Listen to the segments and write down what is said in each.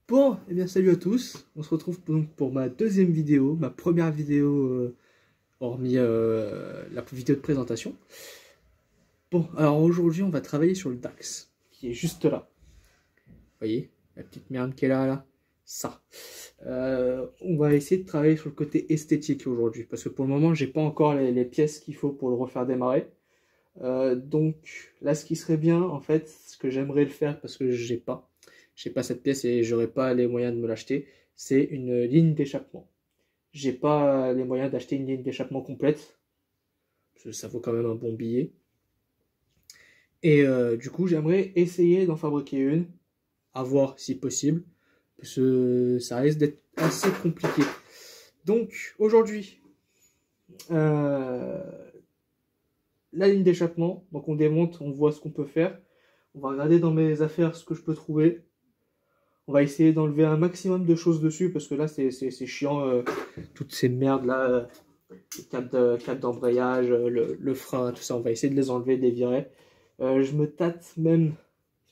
Bon, eh bien salut à tous, on se retrouve donc pour ma deuxième vidéo, ma première vidéo hormis la vidéo de présentation. Bon, alors aujourd'hui on va travailler sur le DAX, qui est juste là. Vous voyez, la petite merde qui est là, ça. On va essayer de travailler sur le côté esthétique aujourd'hui, parce que pour le moment j'ai pas encore les pièces qu'il faut pour le refaire démarrer. Donc là ce qui serait bien, en fait, ce que j'aimerais le faire, parce que j'ai pas cette pièce et j'aurais pas les moyens de me l'acheter, c'est une ligne d'échappement. J'ai pas les moyens d'acheter une ligne d'échappement complète, parce que ça vaut quand même un bon billet. Et du coup, j'aimerais essayer d'en fabriquer une, à voir si possible, parce que ça risque d'être assez compliqué. Donc aujourd'hui, la ligne d'échappement, donc on démonte, on voit ce qu'on peut faire. On va regarder dans mes affaires ce que je peux trouver. On va essayer d'enlever un maximum de choses dessus, parce que là c'est chiant, toutes ces merdes là, les câbles d'embrayage, le frein, tout ça, on va essayer de les enlever, de les virer. Je me tâte même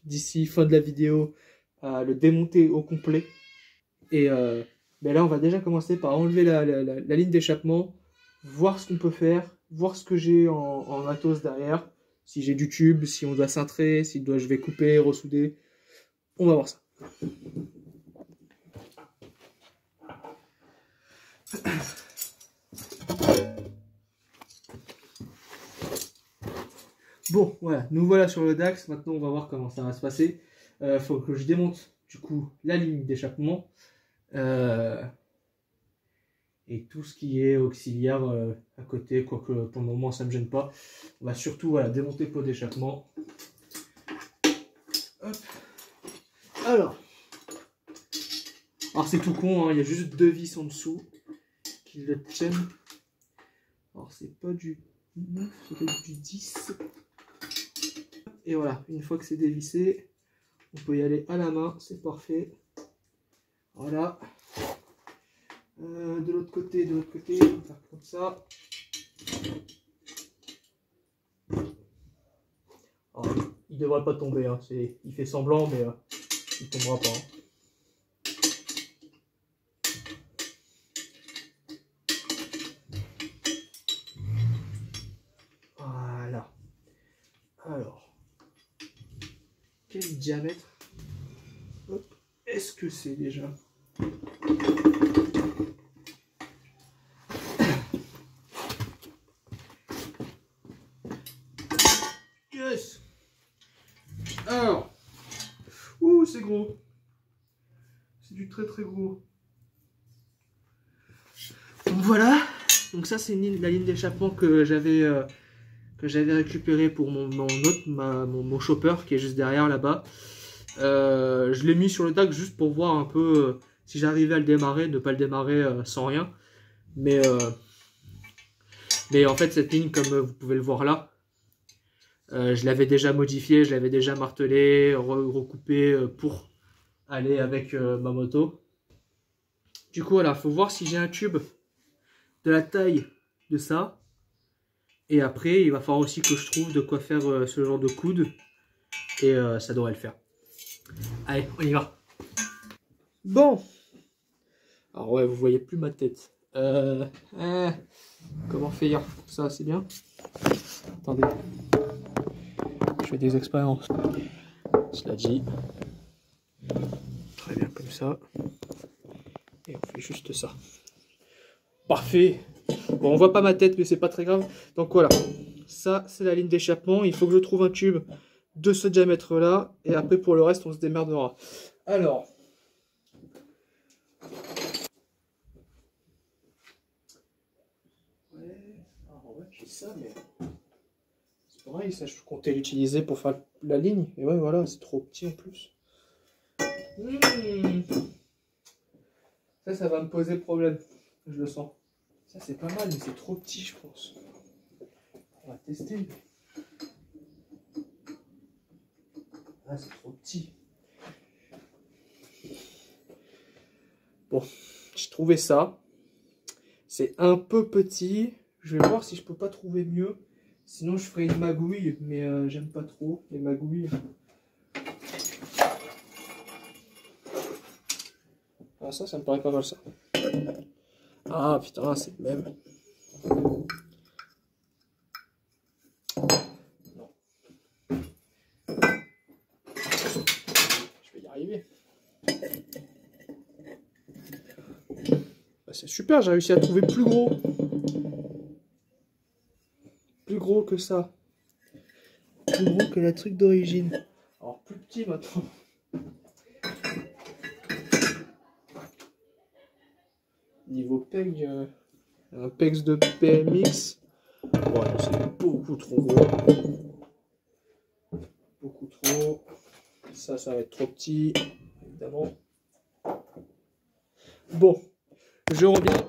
d'ici fin de la vidéo à le démonter au complet. Et ben là on va déjà commencer par enlever la ligne d'échappement, voir ce qu'on peut faire, voir ce que j'ai en matos derrière, si j'ai du tube, si on doit cintrer, si je vais couper, ressouder. On va voir ça. Bon, voilà, nous voilà sur le DAX. Maintenant, on va voir comment ça va se passer. Faut que je démonte, du coup, la ligne d'échappement. Et tout ce qui est auxiliaire à côté, quoique pour le moment, ça ne me gêne pas. On va surtout, voilà, démonter le pot d'échappement. Alors c'est tout con, hein, il y a juste deux vis en dessous qui le tiennent. Alors, c'est pas du 9, c'est du 10. Et voilà, une fois que c'est dévissé, on peut y aller à la main, c'est parfait. Voilà. De l'autre côté, on va faire comme ça. Alors, il devrait pas tomber, hein. Il fait semblant, mais il tombera pas. Hein. Voilà. Alors, quel diamètre est-ce que c'est déjà? Yes. Alors, c'est gros. C'est du très très gros. Donc voilà. Donc ça c'est la ligne d'échappement que j'avais récupéré pour mon chopper qui est juste derrière là-bas. Je l'ai mis sur le DAX juste pour voir un peu si j'arrivais à le démarrer, ne pas le démarrer sans rien. Mais en fait cette ligne, comme vous pouvez le voir là, je l'avais déjà modifiée, je l'avais déjà martelé, recoupé pour aller avec ma moto. Du coup voilà, faut voir si j'ai un tube de la taille de ça. Et après, il va falloir aussi que je trouve de quoi faire ce genre de coude. Et ça devrait le faire. Allez, on y va. Bon. Alors ouais, vous voyez plus ma tête. Comment faire ça, c'est bien? Attendez. Je fais des expériences. Cela dit. Très bien, comme ça. Et on fait juste ça. Parfait. Bon, on voit pas ma tête, mais c'est pas très grave. Donc voilà. Ça, c'est la ligne d'échappement. Il faut que je trouve un tube de ce diamètre là, et après pour le reste on se démerdera. Alors j'ai ça, mais c'est pareil, ça je comptais l'utiliser pour faire la ligne, et ouais voilà, c'est trop petit en plus. Ça va me poser problème, je le sens. Ça c'est pas mal, mais c'est trop petit je pense. On va tester. Ah, c'est trop petit. Bon, j'ai trouvé ça. C'est un peu petit. Je vais voir si je peux pas trouver mieux. Sinon, je ferai une magouille, mais j'aime pas trop les magouilles. Ah, ça me paraît pas mal ça. Ah putain, c'est le même. Non. Je vais y arriver. Bah, c'est super, j'ai réussi à trouver plus gros. Plus gros que ça. Plus gros que la truc d'origine. Alors plus petit maintenant. Niveau PEG, un PEX de PMX. Ouais, c'est beaucoup trop gros. Beaucoup trop. Ça va être trop petit, évidemment. Bon, je reviens.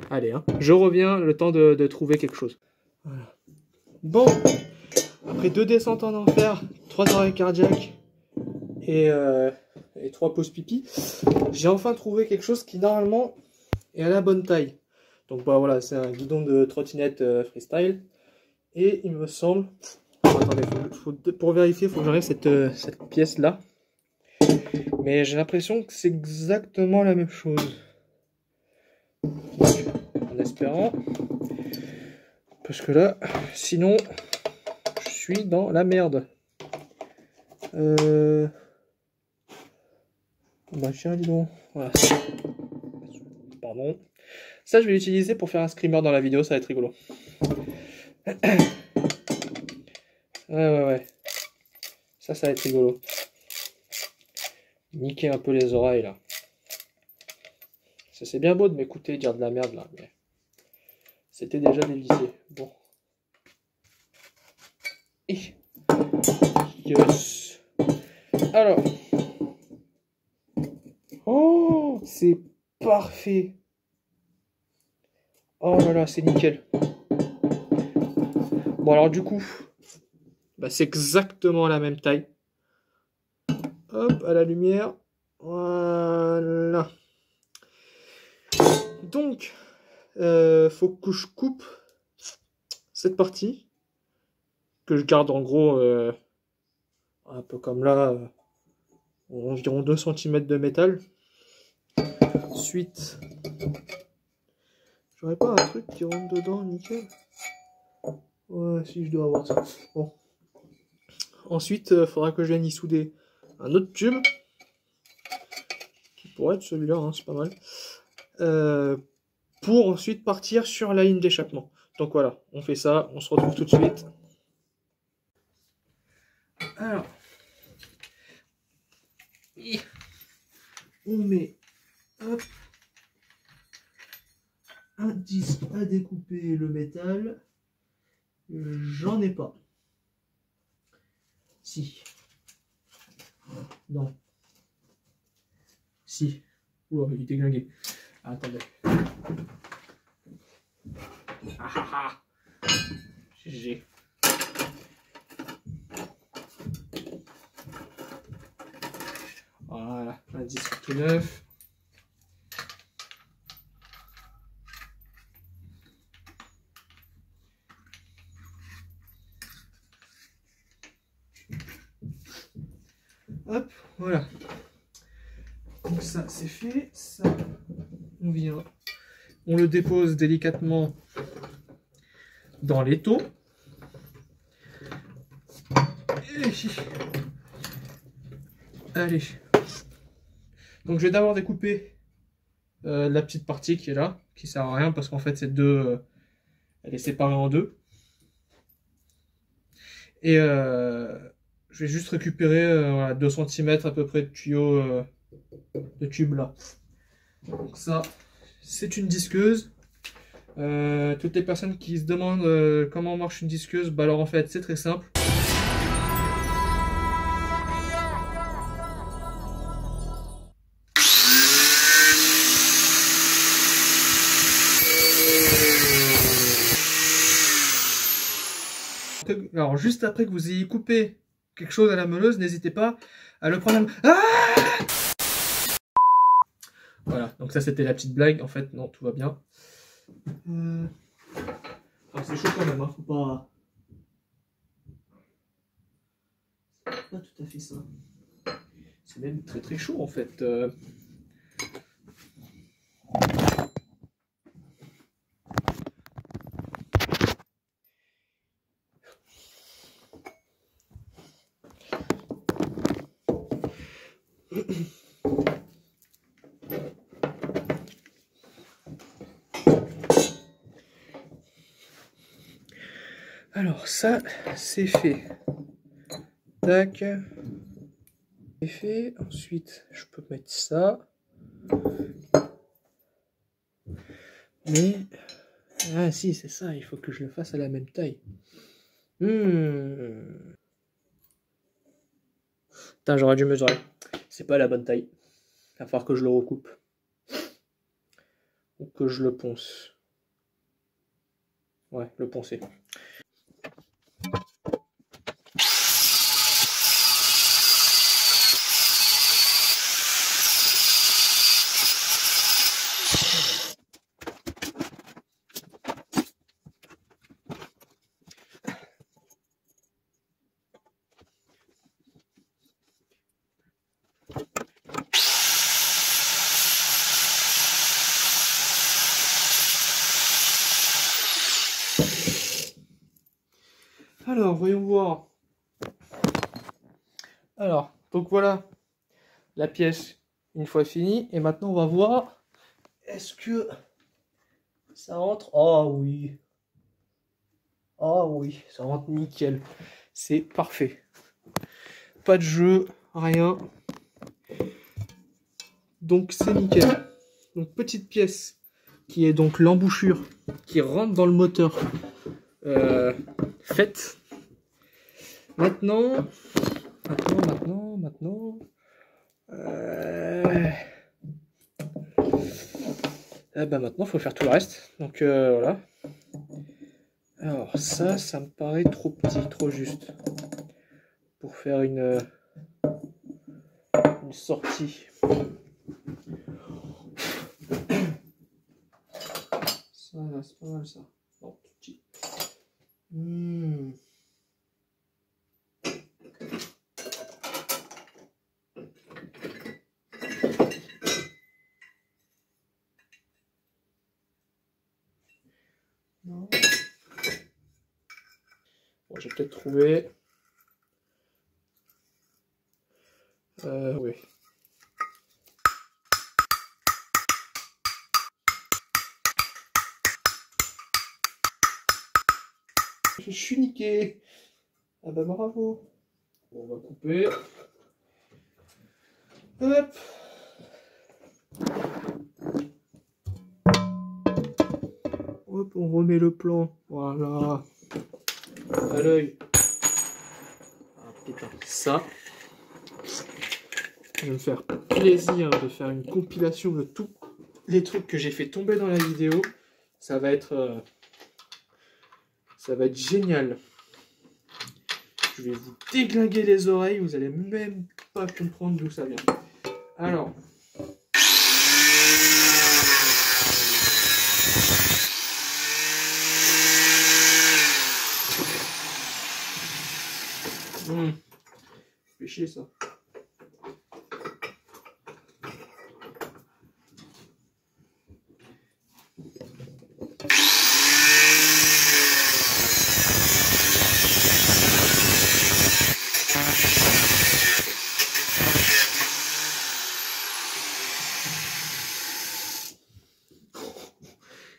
Allez, hein. Je reviens, le temps de trouver quelque chose. Voilà. Bon, après 2 descentes en enfer, 3 arrêts cardiaques et 3 pauses pipi, j'ai enfin trouvé quelque chose qui normalement est à la bonne taille. Donc bah voilà, c'est un guidon de trottinette freestyle. Et il me semble... Attendez, pour vérifier, il faut que j'enlève cette pièce là. Mais j'ai l'impression que c'est exactement la même chose. En espérant. Parce que là, sinon, je suis dans la merde. Bah tiens, dis donc. Voilà. Pardon. Ça, je vais l'utiliser pour faire un screamer dans la vidéo, ça va être rigolo. Ouais. Ça va être rigolo. Niquer un peu les oreilles, là. Ça, c'est bien beau de m'écouter dire de la merde, là, mais... C'était déjà dévissé. Bon. Et... Yes. Alors... Oh, c'est parfait. Oh là là, c'est nickel. Bon, alors du coup... Bah, c'est exactement la même taille. Hop, à la lumière. Voilà. Donc, faut que je coupe cette partie. Que je garde en gros un peu comme là. Environ 2 cm de métal. Ensuite, j'aurais pas un truc qui rentre dedans, nickel. Ouais, si je dois avoir ça. Bon. Ensuite, il faudra que je vienne y souder un autre tube. Qui pourrait être celui-là, hein, c'est pas mal. Pour ensuite partir sur la ligne d'échappement. Donc voilà, on fait ça, on se retrouve tout de suite. Alors, on met hop, un disque à découper le métal. J'en ai pas. Si. Non. Si. Ouah, il est déglingué. Ah, attendez. GG. Voilà, un disque tout neuf. Hop, voilà. Donc ça, c'est fait. Ça, on vient. On le dépose délicatement dans l'étau. Allez. Donc je vais d'abord découper la petite partie qui est là, qui sert à rien parce qu'en fait cette elle est séparée en deux. Et je vais juste récupérer voilà, 2 cm à peu près de tuyau de tube là. Donc ça, c'est une disqueuse. Toutes les personnes qui se demandent comment marche une disqueuse, bah alors en fait c'est très simple. Alors juste après que vous ayez coupé quelque chose à la meuleuse, n'hésitez pas à le prendre à... Ah, voilà, donc ça c'était la petite blague, en fait non, tout va bien. C'est chaud quand même, hein, faut pas... C'est pas tout à fait ça. C'est même très très chaud en fait. Alors ça, c'est fait. Tac. C'est fait. Ensuite, je peux mettre ça. Mais... Ah si, c'est ça, il faut que je le fasse à la même taille. Putain, j'aurais dû mesurer. C'est pas la bonne taille. Il va falloir que je le recoupe. Ou que je le ponce. Ouais, le poncer. Alors, voyons voir. Alors, donc voilà la pièce une fois finie. Et maintenant, on va voir, est-ce que ça rentre? Oh oui. Oh oui, ça rentre nickel. C'est parfait. Pas de jeu, rien. Donc c'est nickel. Donc petite pièce qui est donc l'embouchure qui rentre dans le moteur faite. Maintenant. Maintenant, il faut faire tout le reste. Donc voilà. Alors ça me paraît trop petit, trop juste pour faire une sortie. Ça, c'est pas mal ça. Non, tout petit. Non. Bon, j'ai peut-être trouvé. Oui. Je suis niqué. Ah bah bravo. Bon, on va couper. Hop. Hop, on remet le plan. Voilà. À l'œil. Ah putain, ça. Je vais me faire plaisir de faire une compilation de tous les trucs que j'ai fait tomber dans la vidéo. Ça va être génial. Je vais vous déglinguer les oreilles, vous allez même pas comprendre d'où ça vient. Alors. Fait chier ça.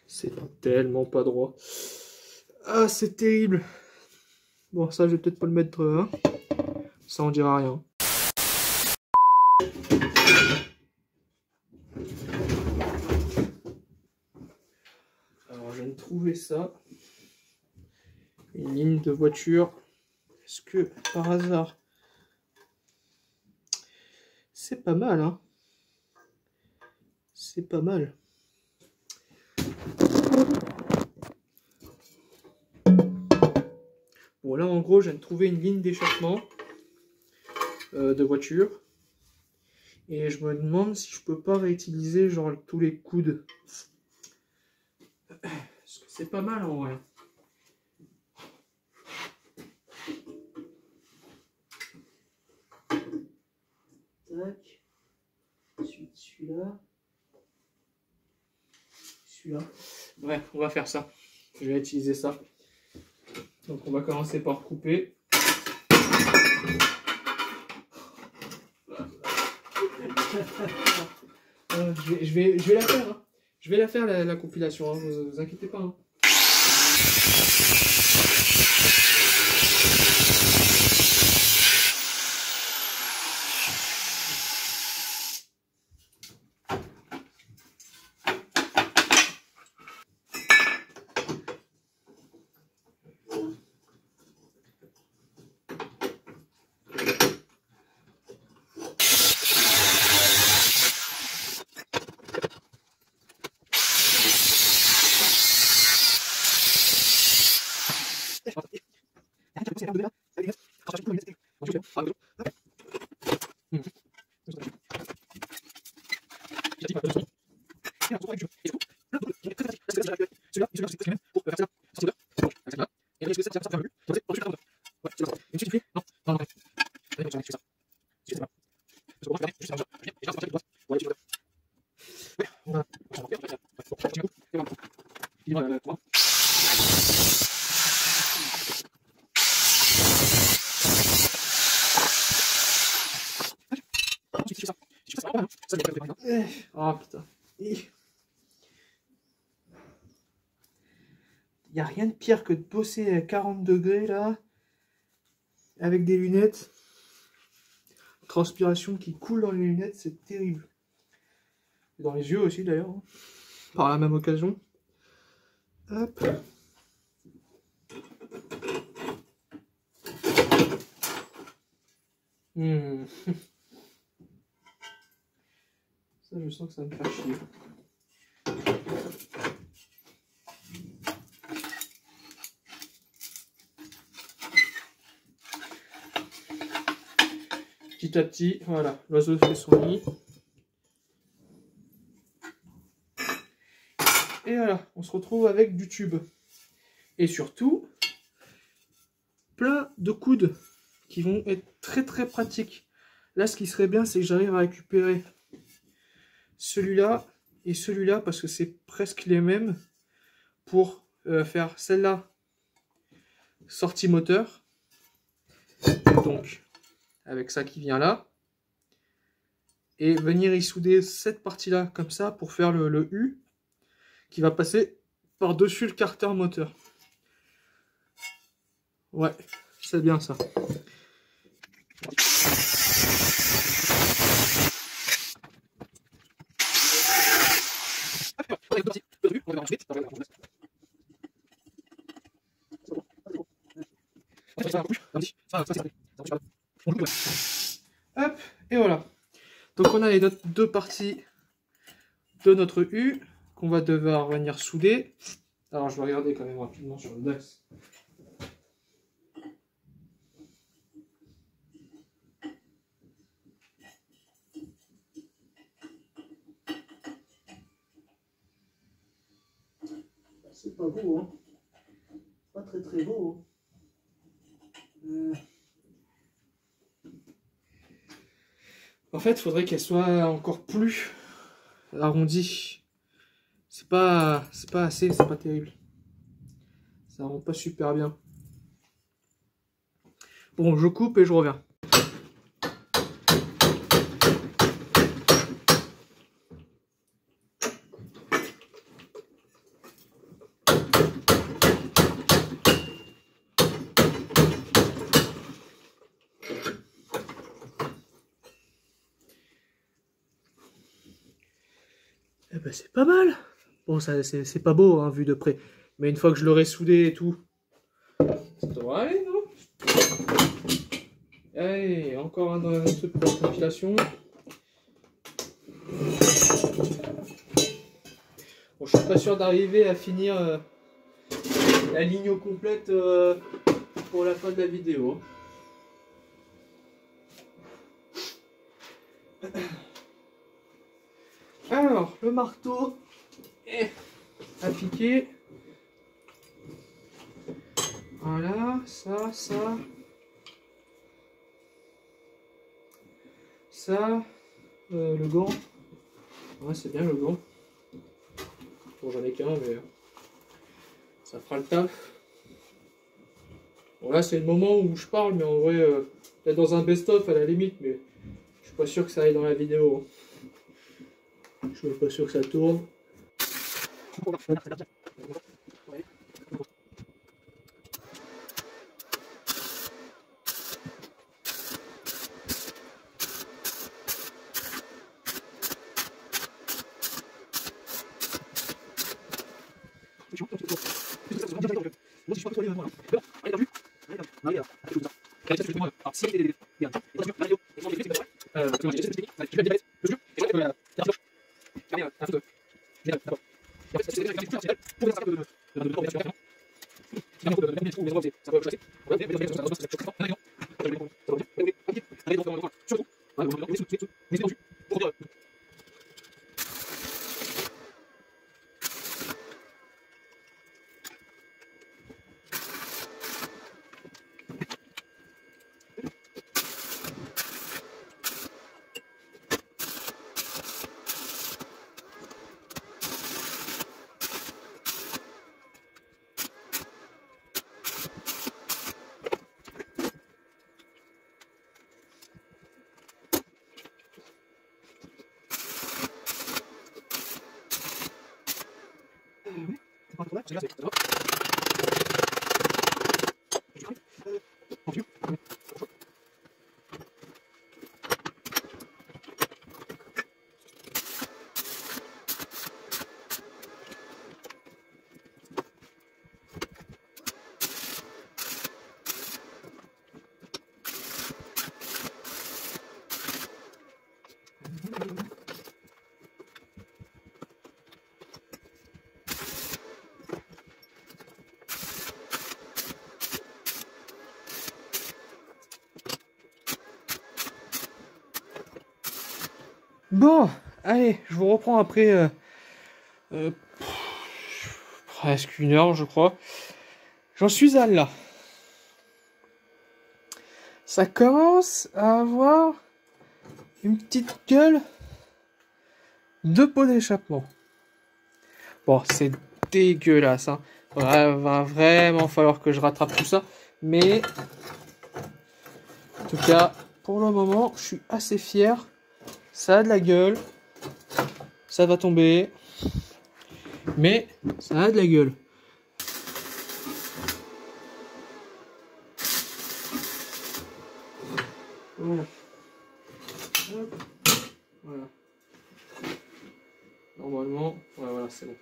C'est tellement pas droit. Ah, c'est terrible. Bon, ça, je vais peut-être pas le mettre. Hein. Ça, on dira rien. Alors, je viens de trouver ça. Une ligne de voiture. Est-ce que, par hasard... C'est pas mal, hein. C'est pas mal. Bon, là, en gros, je viens de trouver une ligne d'échappement de voiture. Et je me demande si je peux pas réutiliser, genre, tous les coudes. Parce que c'est pas mal, en vrai. tac. Ensuite celui-là. Celui-là. Ouais, on va faire ça. Je vais utiliser ça. Donc on va commencer par couper. Je vais la faire. Hein. Je vais la faire la compilation. Hein. Vous inquiétez pas. Hein. Oh putain. Il n'y a rien de pire que de bosser à 40 degrés là, avec des lunettes. Transpiration qui coule dans les lunettes, c'est terrible. Et dans les yeux aussi d'ailleurs, hein. Par la même occasion. Hop. Ça, je sens que ça va me faire chier. Petit à petit, voilà, l'oiseau fait son nid. Et voilà, on se retrouve avec du tube. Et surtout, plein de coudes qui vont être très très pratiques. Là, ce qui serait bien, c'est que j'arrive à récupérer celui-là et celui-là, parce que c'est presque les mêmes, pour faire celle-là, sortie moteur. Donc, avec ça qui vient là. Et venir y souder cette partie-là, comme ça, pour faire le U, qui va passer par-dessus le carter moteur. Ouais, c'est bien ça. Hop, et voilà. Donc on a les deux parties de notre U qu'on va devoir venir souder. Alors je vais regarder quand même rapidement sur le DAX. C'est pas beau, hein. Pas très très beau. Hein. En fait, il faudrait qu'elle soit encore plus arrondie. C'est pas assez, c'est pas terrible. Ça rend pas super bien. Bon, je coupe et je reviens. Eh ben, c'est pas mal. Bon, ça c'est pas beau, hein, vu de près. Mais une fois que je l'aurai soudé et tout, ça devrait aller, non? Allez, encore un truc pour la compilation. Bon, je suis pas sûr d'arriver à finir la ligne au complète pour la fin de la vidéo. Alors, le marteau est appliqué. Voilà, ça. ça, le gant. Ouais, c'est bien le gant. Bon, j'en ai qu'un, mais ça fera le taf. Bon, là, c'est le moment où je parle, mais en vrai, peut-être dans un best-of à la limite, mais je suis pas sûr que ça aille dans la vidéo. Je suis pas sûr que ça tourne. Bon, allez, je vous reprends après presque 1 heure, je crois. J'en suis à là. Ça commence à avoir une petite gueule de pot d'échappement. Bon, c'est dégueulasse, hein. Va vraiment falloir que je rattrape tout ça. Mais, en tout cas, pour le moment, je suis assez fier. Ça a de la gueule. Ça va tomber. Mais, ça a de la gueule. Voilà. Hop. Voilà. Normalement, ouais, voilà, c'est bon.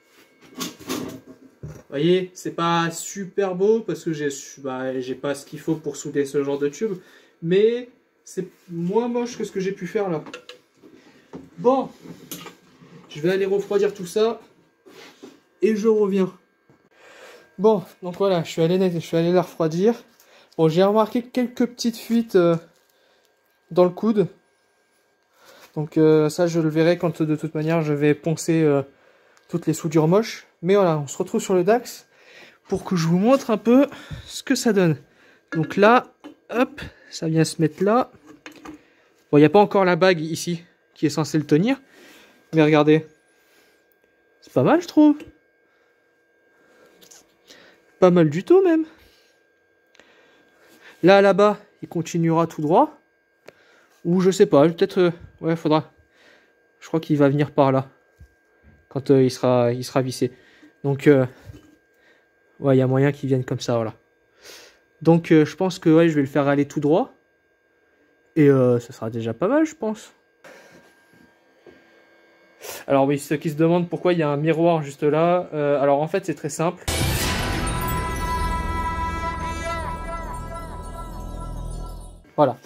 Vous voyez, c'est pas super beau parce que j'ai pas ce qu'il faut pour souder ce genre de tube, mais c'est moins moche que ce que j'ai pu faire là. Bon, je vais aller refroidir tout ça et je reviens. Bon, donc voilà, je suis allé la refroidir. Bon, j'ai remarqué quelques petites fuites dans le coude. Donc ça, je le verrai quand de toute manière je vais poncer toutes les soudures moches. Mais voilà, on se retrouve sur le Dax pour que je vous montre un peu ce que ça donne. Donc là, hop, ça vient se mettre là. Bon, il n'y a pas encore la bague ici qui est censée le tenir. Mais regardez, c'est pas mal, je trouve. Pas mal du tout même. Là, là-bas, il continuera tout droit. Ou je sais pas, peut-être... ouais, faudra... Je crois qu'il va venir par là. Quand il sera vissé. Donc, ouais, il y a moyen qu'il vienne comme ça, voilà. Donc, je pense que ouais, je vais le faire aller tout droit. Et ça sera déjà pas mal, je pense. Alors oui, ceux qui se demandent pourquoi il y a un miroir juste là. Alors en fait, c'est très simple. Voilà.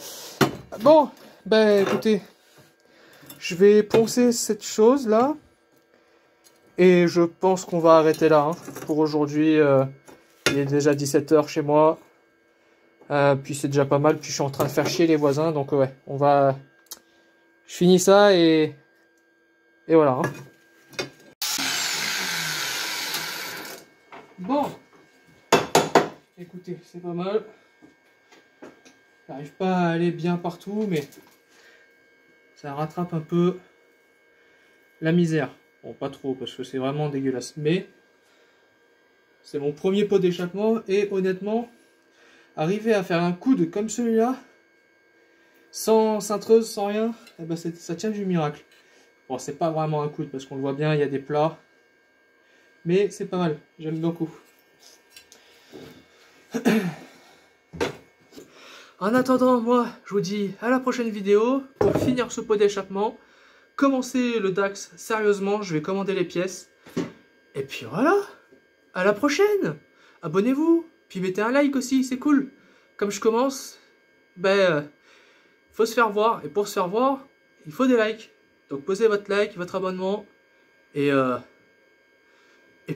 Bon, ben écoutez, je vais poncer cette chose là. Et je pense qu'on va arrêter là, hein, pour aujourd'hui. Il est déjà 17 h chez moi. Puis c'est déjà pas mal. Puis je suis en train de faire chier les voisins. Donc ouais, on va... Je finis ça et voilà. Hein. Bon. Écoutez, c'est pas mal. J'arrive pas à aller bien partout, mais Ça rattrape un peu la misère. Bon, pas trop, parce que c'est vraiment dégueulasse. Mais c'est mon premier pot d'échappement. Et honnêtement, arriver à faire un coude comme celui-là, sans cintreuse, sans rien, eh ben ça tient du miracle. Bon, c'est pas vraiment un coude, parce qu'on le voit bien, il y a des plats. Mais c'est pas mal, j'aime beaucoup. En attendant, moi, je vous dis à la prochaine vidéo pour finir ce pot d'échappement. Commencer le Dax sérieusement, je vais commander les pièces. Et puis voilà, à la prochaine. Abonnez-vous, puis mettez un like aussi, c'est cool. Comme je commence, faut se faire voir. Et pour se faire voir, il faut des likes. Donc posez votre like, votre abonnement. Et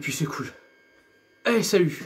puis c'est cool. Allez, salut!